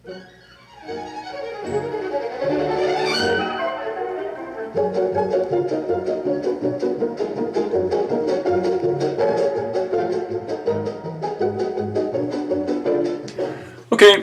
Okay,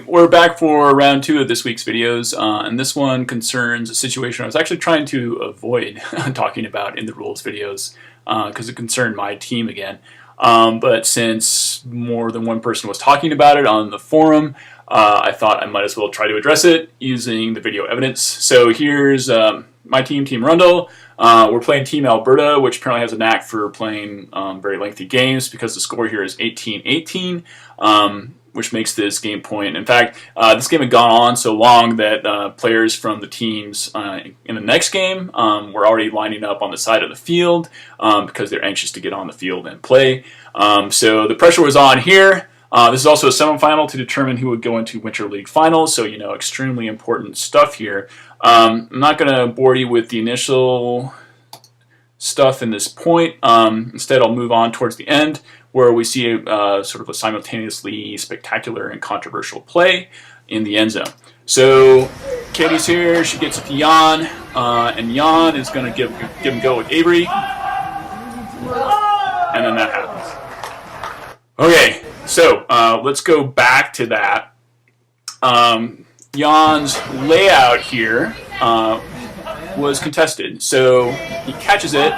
we're back for round 2 of this week's videos, and this one concerns a situation I was actually trying to avoid talking about in the rules videos because it concerned my team again. But since more than one person was talking about it on the forum, I thought I might as well try to address it using the video evidence. So here's my team, Team Rundle. We're playing Team Alberta, which apparently has a knack for playing very lengthy games because the score here is 18-18. Which makes this game point. In fact, this game had gone on so long that players from the teams in the next game were already lining up on the side of the field because they're anxious to get on the field and play. So the pressure was on here. This is also a semifinal to determine who would go into Winter League Finals, so extremely important stuff here. I'm not going to bore you with the initial stuff in this point. Instead, I'll move on towards the end, where we see sort of a simultaneously spectacular and controversial play in the end zone. So Katie's here, she gets it to Jan, and Jan is going to give him a go with Avery, and then that happens. Okay, so let's go back to that. Jan's layout here was contested, so he catches it.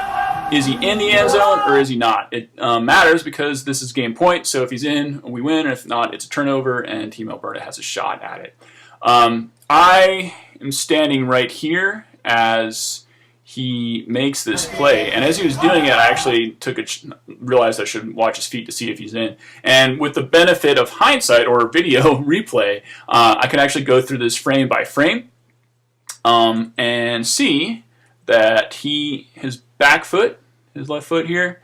Is he in the end zone or is he not? It matters because this is game point, so if he's in, we win, and if not, it's a turnover, and Team Alberta has a shot at it. I am standing right here as he makes this play, and as he was doing it, I actually realized I should watch his feet to see if he's in. And with the benefit of hindsight or video replay, I can actually go through this frame by frame and see that his back foot, his left foot here,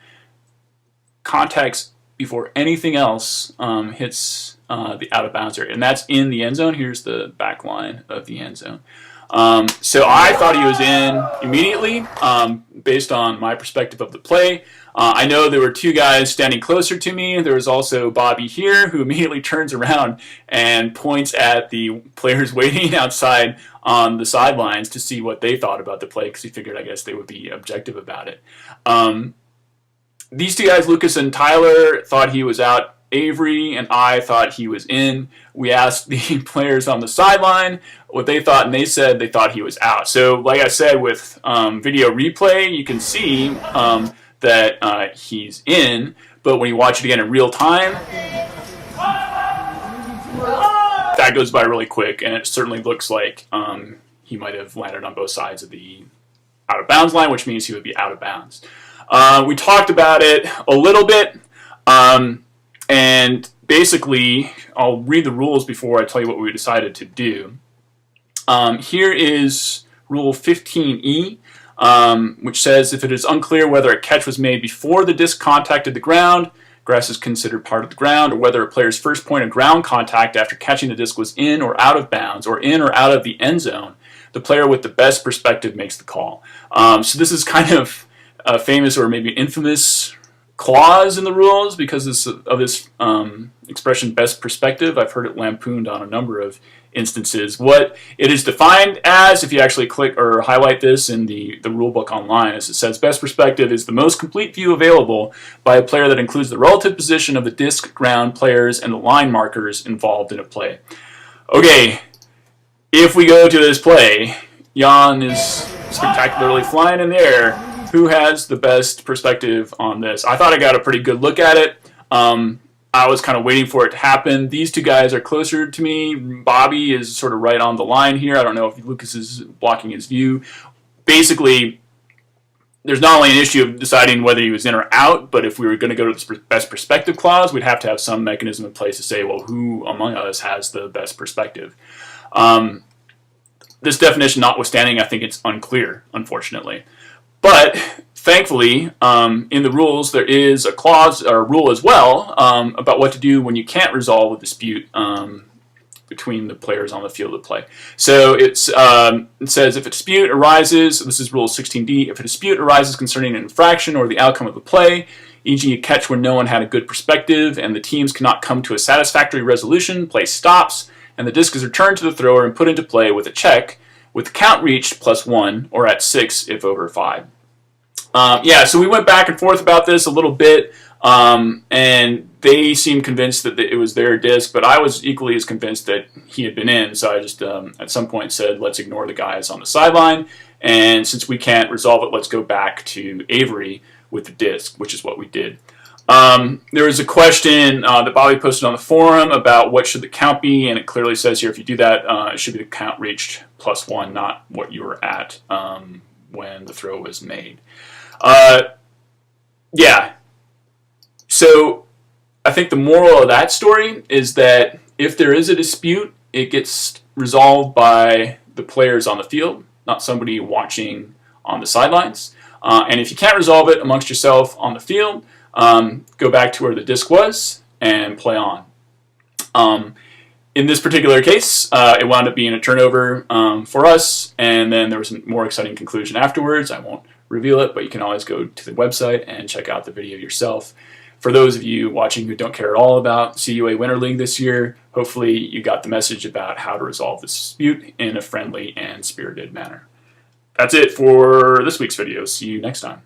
contacts before anything else hits the out of bounds area, and that's in the end zone. Here's the back line of the end zone. So I thought he was in immediately based on my perspective of the play. I know there were two guys standing closer to me. There was also Bobby here, who immediately turns around and points at the players waiting outside on the sidelines to see what they thought about the play, because he figured, I guess, they would be objective about it. These two guys, Lucas and Tyler, thought he was out. Avery and I thought he was in. We asked the players on the sideline what they thought, and they said they thought he was out. So, like I said, with video replay, you can see that he's in, but when you watch it again in real time, that goes by really quick, and it certainly looks like he might have landed on both sides of the out of bounds line, which means he would be out of bounds. We talked about it a little bit, and basically, I'll read the rules before I tell you what we decided to do. Here is Rule 15E, which says if it is unclear whether a catch was made before the disc contacted the ground, grass is considered part of the ground, or whether a player's first point of ground contact after catching the disc was in or out of bounds, or in or out of the end zone, the player with the best perspective makes the call. So this is kind of a famous or maybe infamous clause in the rules because of this expression, best perspective. I've heard it lampooned on a number of instances. What it is defined as, if you actually click or highlight this in the rule book online, is it says best perspective is the most complete view available by a player that includes the relative position of the disc, ground, players, and the line markers involved in a play. Okay, if we go to this play, Jan is spectacularly flying in the air. Who has the best perspective on this? I thought I got a pretty good look at it. I was kind of waiting for it to happen. These two guys are closer to me. Bobby is sort of right on the line here. I don't know if Lucas is blocking his view. Basically, there's not only an issue of deciding whether he was in or out, but if we were going to go to the best perspective clause, we'd have to have some mechanism in place to say, well, who among us has the best perspective? This definition notwithstanding, I think it's unclear, unfortunately. But thankfully, in the rules, there is a clause or rule as well about what to do when you can't resolve a dispute between the players on the field of play. So it says if a dispute arises, this is Rule 16D, if a dispute arises concerning an infraction or the outcome of the play, e.g. a catch when no one had a good perspective and the teams cannot come to a satisfactory resolution, play stops, and the disc is returned to the thrower and put into play with a check, with the count reached +1, or at 6 if over 5. Yeah, so we went back and forth about this a little bit, and they seemed convinced that it was their disc, but I was equally as convinced that he had been in, so I just at some point said, let's ignore the guys on the sideline, and since we can't resolve it, let's go back to Avery with the disc, which is what we did. There was a question that Bobby posted on the forum about what should the count be, and it clearly says here if you do that, it should be the count reached +1, not what you were at when the throw was made. Yeah, so I think the moral of that story is that if there is a dispute, it gets resolved by the players on the field, not somebody watching on the sidelines. And if you can't resolve it amongst yourself on the field, go back to where the disc was and play on. In this particular case, it wound up being a turnover for us, and then there was a more exciting conclusion afterwards. I won't reveal it, but you can always go to the website and check out the video yourself. For those of you watching who don't care at all about CUA Winter League this year, hopefully you got the message about how to resolve this dispute in a friendly and spirited manner. That's it for this week's video. See you next time.